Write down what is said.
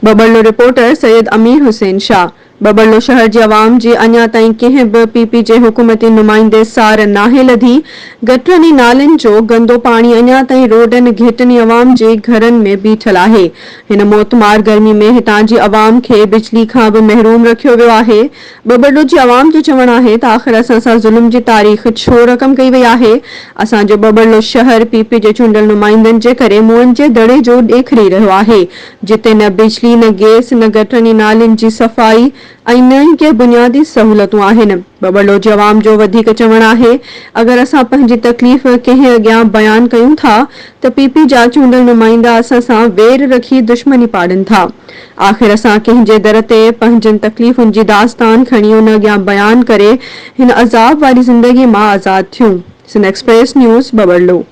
बबड़लो reporter Syed अमीर हुसैन शाह। बबड़लो शहर जी आवाम जी अञा ताईं कंहिं बि पीपी जे हुकूमती नुमाइंदे सार नाहे लधी। गटरनि नालनि जो गंदो पाणी अञा ताईं रोडनि घेटनी आवाम जे घरनि में बीठल आहे। हिन मौतमार गर्मी में हितां जी आवाम खे बिजली खां बि महरूम रखियो वियो आहे। बबड़लो जी आवाम जो चवणु आहे त आख़िर असां सां ज़ुल्म जी तारीख़ छो रक़म कई वई आहे। असांजो बबड़लो शहर पीपी जे चूंडियल नुमाइंदनि जे करे मुंहनि जे दड़े जो ॾेखारी रहियो आहे, जिते न बिजली न गैस न गटरनि नालनि जी सफ़ाई ऐं न ई के बुनियादी सहूलतूं आहिनि। बबड़लो जी आवाम जो वधीक चवणु आहे, अगरि असां पंहिंजी तकलीफ़ कंहिं अॻियां बयानु कयूं था त पीपी जा चूंडियल नुमाइंदा असां सां वेर रखी दुश्मनी पाड़नि था। आख़िर असां कंहिं जे दर ते पंहिंजनि तकलीफ़ुनि जी दास्तान खणी उन अॻियां बयानु करे हिन अज़ाब वारी ज़िंदगी मां आज़ाद थियूं। Sindh express news बबड़लो।